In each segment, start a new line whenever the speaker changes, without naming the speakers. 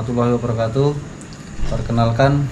warahmatullahi wabarakatuh. Perkenalkan,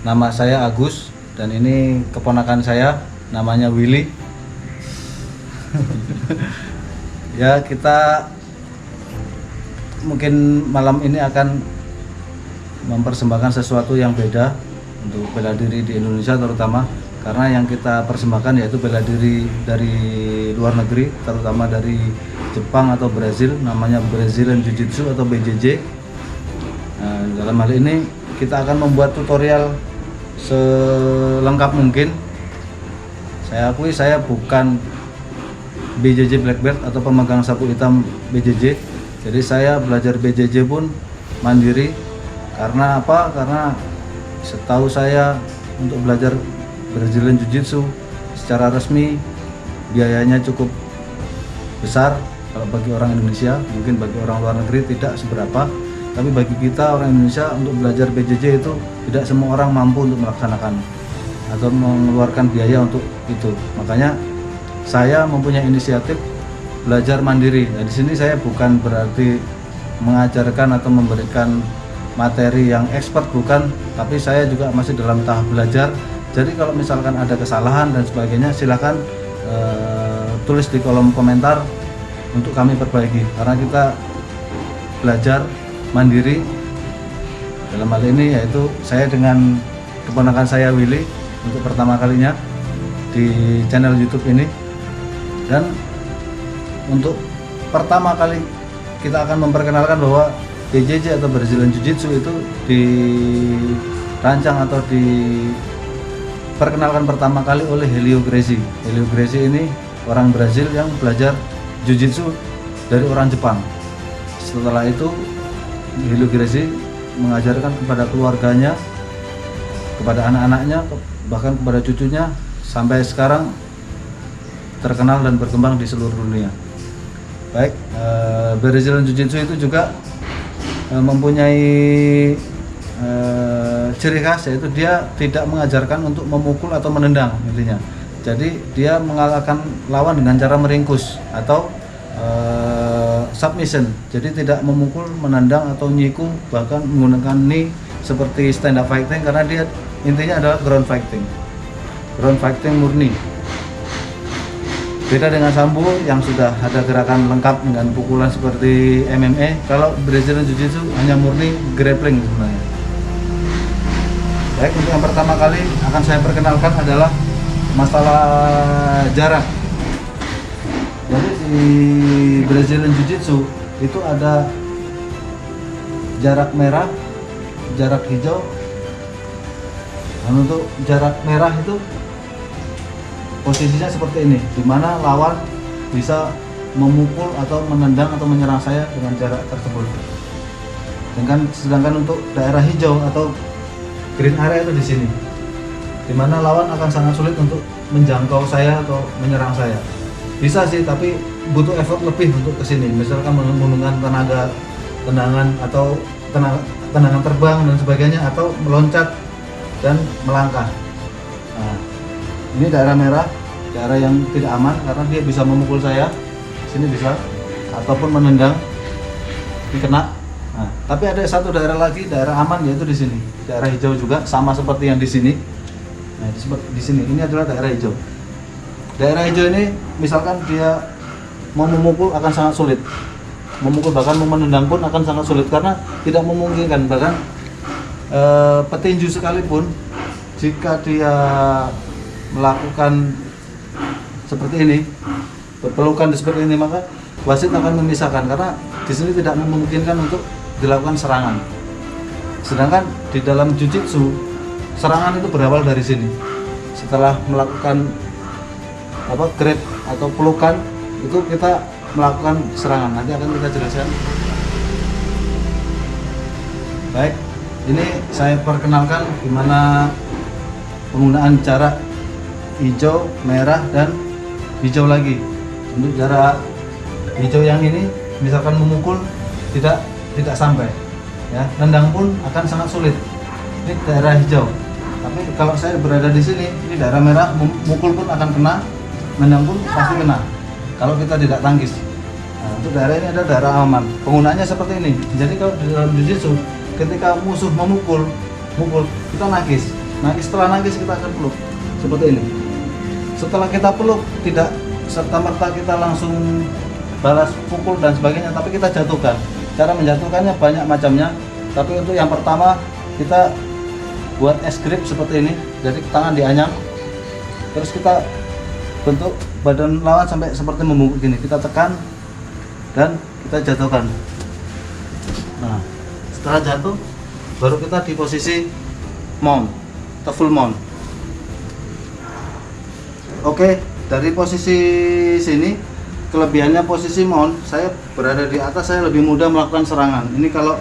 nama saya Agus dan ini keponakan saya, namanya Willy. Ya, kita mungkin malam ini akan mempersembahkan sesuatu yang beda untuk bela diri di Indonesia, terutama karena yang kita persembahkan yaitu bela diri dari luar negeri, terutama dari Jepang atau Brazil, namanya Brazilian Jiu-Jitsu atau BJJ. Nah, dalam hal ini kita akan membuat tutorial selengkap mungkin. Saya akui saya bukan BJJ Black Belt atau pemegang sapu hitam BJJ. Jadi saya belajar BJJ pun mandiri. Karena apa? Karena setahu saya untuk belajar Brazilian Jiu-Jitsu secara resmi biayanya cukup besar. Kalau bagi orang Indonesia, mungkin bagi orang luar negeri tidak seberapa, tapi bagi kita orang Indonesia untuk belajar BJJ itu tidak semua orang mampu untuk melaksanakan atau mengeluarkan biaya untuk itu. Makanya saya mempunyai inisiatif belajar mandiri. Nah, di sini saya bukan berarti mengajarkan atau memberikan materi yang expert, bukan, tapi saya juga masih dalam tahap belajar. Jadi kalau misalkan ada kesalahan dan sebagainya, silakan tulis di kolom komentar untuk kami perbaiki, karena kita belajar mandiri dalam hal ini, yaitu saya dengan keponakan saya Willy untuk pertama kalinya di channel YouTube ini. Dan untuk pertama kali kita akan memperkenalkan bahwa BJJ atau Brazilian Jiu-Jitsu itu dirancang atau diperkenalkan pertama kali oleh Helio Gracie. Helio Gracie ini orang Brazil yang belajar Jiu-Jitsu dari orang Jepang. Setelah itu Helio Gracie mengajarkan kepada keluarganya, kepada anak-anaknya, bahkan kepada cucunya, sampai sekarang terkenal dan berkembang di seluruh dunia. Baik, Brazilian Jiu-Jitsu itu juga mempunyai ciri khas, yaitu dia tidak mengajarkan untuk memukul atau menendang intinya. Jadi dia mengalahkan lawan dengan cara meringkus atau submission. Jadi tidak memukul, menendang atau nyiku, bahkan menggunakan knee seperti stand up fighting, karena dia intinya adalah ground fighting. Ground fighting murni. Beda dengan sambo yang sudah ada gerakan lengkap dengan pukulan seperti MMA. Kalau Brazilian Jiu-Jitsu hanya murni grappling sebenarnya. Baik, untuk yang pertama kali akan saya perkenalkan adalah masalah jarak. Jadi di Brazilian Jiu-Jitsu itu ada jarak merah, jarak hijau. Dan untuk jarak merah itu posisinya seperti ini, di mana lawan bisa memukul atau menendang atau menyerang saya dengan jarak tersebut. Sedangkan untuk daerah hijau atau green area itu di sini, di mana lawan akan sangat sulit untuk menjangkau saya atau menyerang saya. Bisa sih, tapi butuh effort lebih untuk kesini. Misalkan menggunakan tendangan atau tendangan terbang dan sebagainya, atau meloncat dan melangkah. Nah, ini daerah merah, daerah yang tidak aman karena dia bisa memukul saya. Sini bisa, ataupun menendang, dikena. Nah, tapi ada satu daerah lagi, daerah aman, yaitu di sini. Daerah hijau juga sama seperti yang di sini. Nah, di sini ini adalah daerah hijau. Daerah hijau ini misalkan dia mau memukul akan sangat sulit. Memukul, bahkan mau menendang pun akan sangat sulit karena tidak memungkinkan. Bahkan petinju sekalipun, jika dia melakukan seperti ini, berpelukan seperti ini, maka wasit akan memisahkan karena di sini tidak memungkinkan untuk dilakukan serangan. Sedangkan di dalam Jiu-Jitsu, serangan itu berawal dari sini. Setelah melakukan grab atau pelukan, itu kita melakukan serangan. Nanti akan kita jelaskan. Baik, ini saya perkenalkan gimana penggunaan jarak hijau, merah, dan hijau lagi. Untuk jarak hijau yang ini, misalkan memukul tidak sampai, ya, nendang pun akan sangat sulit. Ini daerah hijau. Tapi kalau saya berada di sini, ini daerah merah, mukul pun akan kena, nendang pun pasti kena kalau kita tidak tangkis. Nah, untuk daerah ini ada daerah aman. Penggunaannya seperti ini. Jadi kalau di dalam Jiu-Jitsu ketika musuh memukul kita nangkis. Setelah nangkis kita akan peluk seperti ini. Setelah kita peluk, tidak serta-merta kita langsung balas pukul dan sebagainya, tapi kita jatuhkan. Cara menjatuhkannya banyak macamnya, tapi untuk yang pertama kita buat es grip seperti ini. Jadi tangan dianyam, terus kita bentuk badan lawan sampai seperti membungkuk gini. Kita tekan dan kita jatuhkan. Nah, setelah jatuh baru kita di posisi mount atau full mount. Oke, dari posisi sini kelebihannya posisi mount, saya berada di atas, saya lebih mudah melakukan serangan. Ini kalau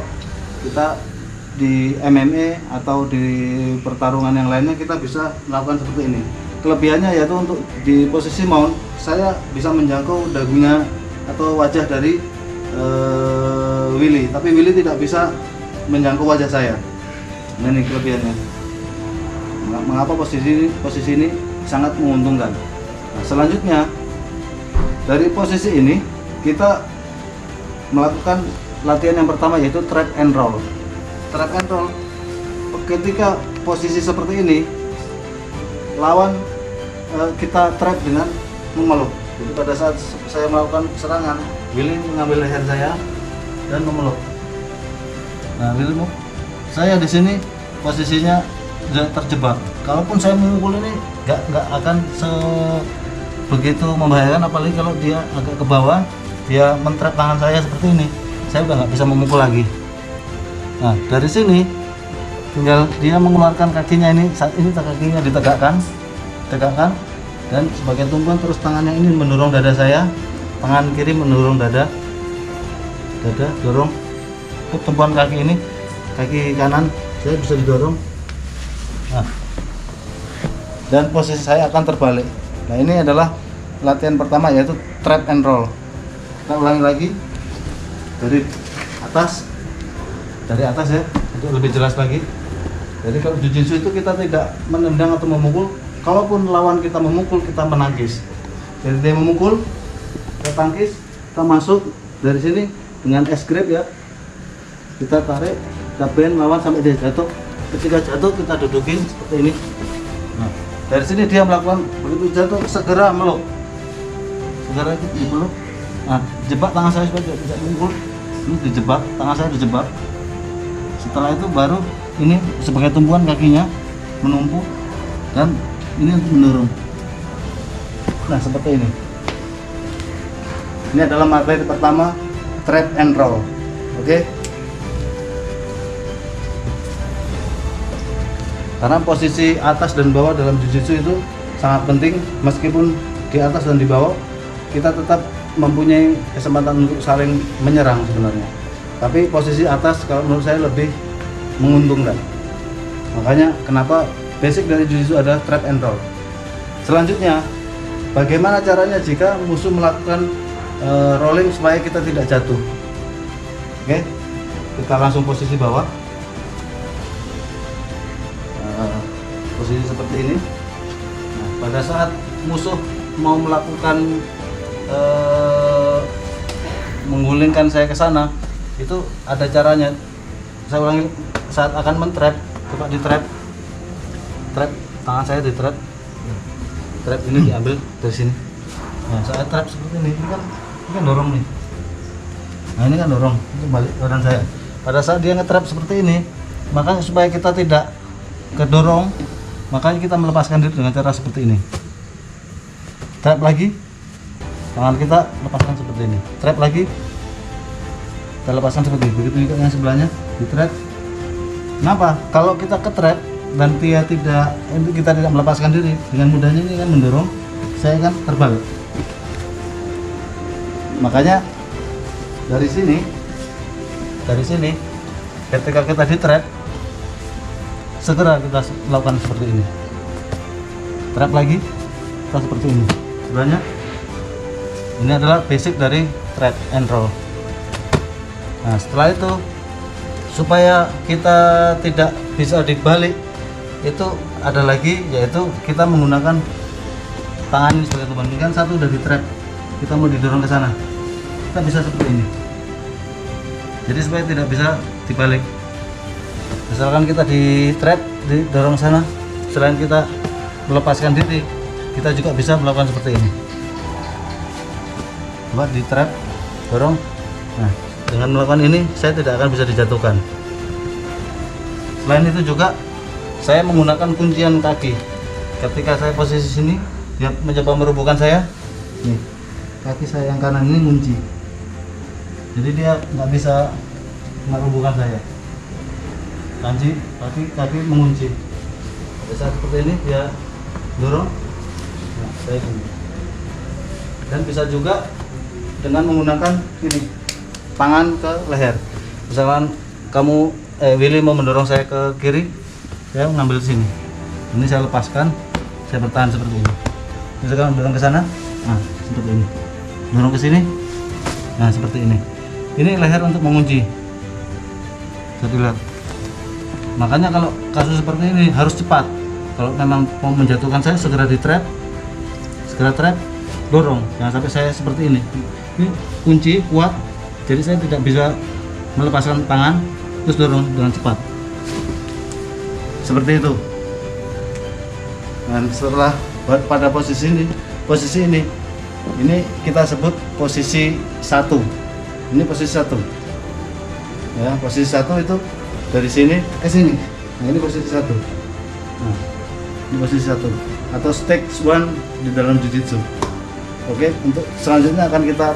kita di MMA atau di pertarungan yang lainnya kita bisa melakukan seperti ini. Kelebihannya yaitu untuk di posisi mount saya bisa menjangkau dagunya atau wajah dari Willy, tapi Willy tidak bisa menjangkau wajah saya. Nah, ini kelebihannya. Mengapa posisi ini sangat menguntungkan. Nah, selanjutnya dari posisi ini kita melakukan latihan yang pertama yaitu trap and roll. Trap and roll, ketika posisi seperti ini lawan kita trap dengan memeluk. Jadi pada saat saya melakukan serangan, Willy mengambil leher saya dan memeluk. Nah, Willy saya di sini posisinya terjebak. Kalaupun saya memukul ini nggak akan begitu membahayakan, apalagi kalau dia agak ke bawah, dia mentrap tangan saya seperti ini, saya udah nggak bisa memukul lagi. Nah, dari sini tinggal dia mengeluarkan kakinya ini, saat ini kakinya ditegakkan dan sebagai tumpuan, terus tangannya ini mendorong dada saya, tangan kiri mendorong dada dorong ke tumpuan kaki ini, kaki kanan saya bisa didorong. Nah, dan posisi saya akan terbalik. Nah, ini adalah latihan pertama yaitu trap and roll. Kita ulangi lagi dari atas ya, untuk lebih jelas lagi. Jadi kalau jujitsu itu kita tidak menendang atau memukul. Kalaupun lawan kita memukul, kita menangkis. Jadi dia memukul, kita tangkis, kita masuk dari sini dengan es grip ya. Kita tarik, kita bend lawan sampai dia jatuh. Ketika jatuh kita dudukin seperti ini. Nah, dari sini dia melakukan, begitu jatuh segera meluk. Segera itu meluk. Nah, jebak tangan saya supaya tidak memukul. Ini dijebak, tangan saya dijebak. Setelah itu baru ini sebagai tumpuan kakinya menumpuk dan ini untuk mendorong. Nah, seperti ini. Ini adalah materi pertama, trap and roll. Oke. Karena posisi atas dan bawah dalam jiu-jitsu itu sangat penting. Meskipun di atas dan di bawah kita tetap mempunyai kesempatan untuk saling menyerang sebenarnya. Tapi posisi atas kalau menurut saya lebih menguntungkan. Makanya kenapa basic dari jiu-jitsu adalah trap and roll. Selanjutnya, bagaimana caranya jika musuh melakukan rolling supaya kita tidak jatuh. Oke, kita langsung posisi bawah. Posisi seperti ini. Nah, pada saat musuh mau melakukan menggulingkan saya ke sana, itu ada caranya. Saya ulangi, saat akan mentrap, coba di trap, tangan saya di trap ini diambil dari sini. Nah, saat trap seperti ini kan dorong nih. Nah, ini kan dorong, itu balik badan saya. Pada saat dia nge-trap seperti ini, maka supaya kita tidak kedorong, makanya kita melepaskan diri dengan cara seperti ini. Trap lagi, tangan kita lepaskan seperti ini. Trap lagi, kita lepaskan seperti ini. Begitu juga yang sebelahnya, di trap. Kenapa? Kalau kita ke trap dan kita tidak melepaskan diri, dengan mudahnya ini kan mendorong, saya kan terbalik. Makanya dari sini ketika kita di trap, segera kita lakukan seperti ini. Trap lagi, kita seperti ini. Sebenarnya ini adalah basic dari trap and roll. Nah, setelah itu supaya kita tidak bisa dibalik, itu ada lagi, yaitu kita menggunakan tangan ini sebagai tumpuan. Ini kan satu udah di trap, kita mau didorong ke sana, kita bisa seperti ini. Jadi supaya tidak bisa dibalik. Misalkan kita di trap, didorong sana, selain kita melepaskan diri, kita juga bisa melakukan seperti ini. Coba di trap, dorong. Nah, dengan melakukan ini saya tidak akan bisa dijatuhkan. Selain itu juga saya menggunakan kuncian kaki. Ketika saya posisi sini, dia mencoba merubuhkan saya. Nih, kaki saya yang kanan ini kunci. Jadi dia nggak bisa merubuhkan saya. Kaki mengunci. Pada saat seperti ini dia dorong, nah, saya kunci. Dan bisa juga dengan menggunakan ini, tangan ke leher. Misalkan kamu Willy mau mendorong saya ke kiri, saya mengambil sini. Ini saya lepaskan, saya bertahan seperti ini. Misalkan dorong ke sana, nah seperti ini. Dorong ke sini, nah seperti ini. Ini leher untuk mengunci. Jadi lihat. Makanya kalau kasus seperti ini harus cepat. Kalau memang mau menjatuhkan saya, segera di trap, dorong. Jangan sampai saya seperti ini. Ini kunci kuat, jadi saya tidak bisa melepaskan tangan, terus dorong dengan cepat. Seperti itu. Dan setelah pada posisi ini kita sebut posisi 1. Ini posisi 1. Ya, posisi 1 itu dari sini ke sini. Nah, ini posisi 1. Nah, ini posisi 1 atau stage 1 di dalam Jiu-Jitsu. Oke, untuk selanjutnya akan kita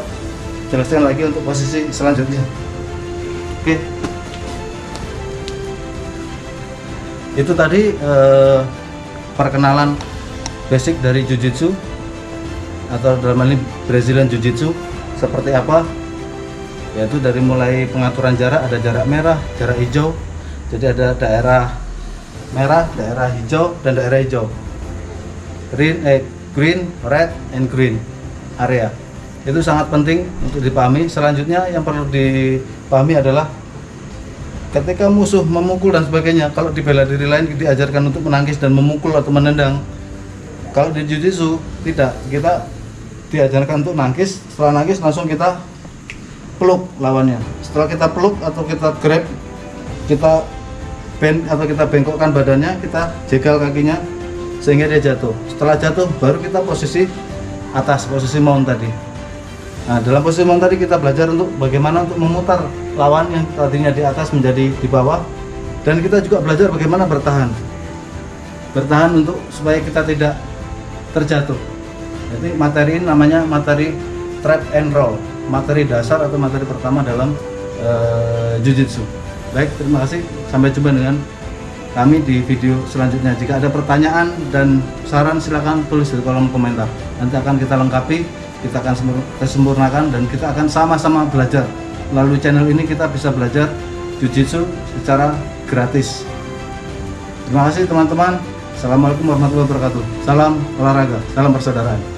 jelaskan lagi untuk posisi selanjutnya. Oke. Itu tadi perkenalan basic dari Jiu-Jitsu atau dalam hal ini Brazilian Jiu-Jitsu seperti apa, yaitu dari mulai pengaturan jarak, ada jarak merah, jarak hijau. Jadi ada daerah merah, daerah hijau, dan daerah hijau. Green, red, and green area. Itu sangat penting untuk dipahami. Selanjutnya yang perlu dipahami adalah ketika musuh memukul dan sebagainya, kalau di bela diri lain diajarkan untuk menangkis dan memukul atau menendang. Kalau di Jiu-Jitsu tidak, kita diajarkan untuk nangkis. Setelah nangkis langsung kita peluk lawannya. Setelah kita peluk atau kita grab, kita bend atau kita bengkokkan badannya, kita jegal kakinya sehingga dia jatuh. Setelah jatuh baru kita posisi atas, posisi mount tadi. Nah, dalam posisi mount tadi kita belajar untuk bagaimana untuk memutar lawan yang tadinya di atas menjadi di bawah, dan kita juga belajar bagaimana bertahan untuk supaya kita tidak terjatuh. Jadi materi ini namanya materi trap and roll, materi dasar atau materi pertama dalam Jiu-Jitsu. Baik, terima kasih. Sampai jumpa dengan kami di video selanjutnya. Jika ada pertanyaan dan saran silakan tulis di kolom komentar. Nanti akan kita lengkapi, kita akan sempurnakan, dan kita akan sama-sama belajar. Melalui channel ini kita bisa belajar Jiu-Jitsu secara gratis. Terima kasih teman-teman. Assalamualaikum warahmatullahi wabarakatuh. Salam olahraga, salam persaudaraan.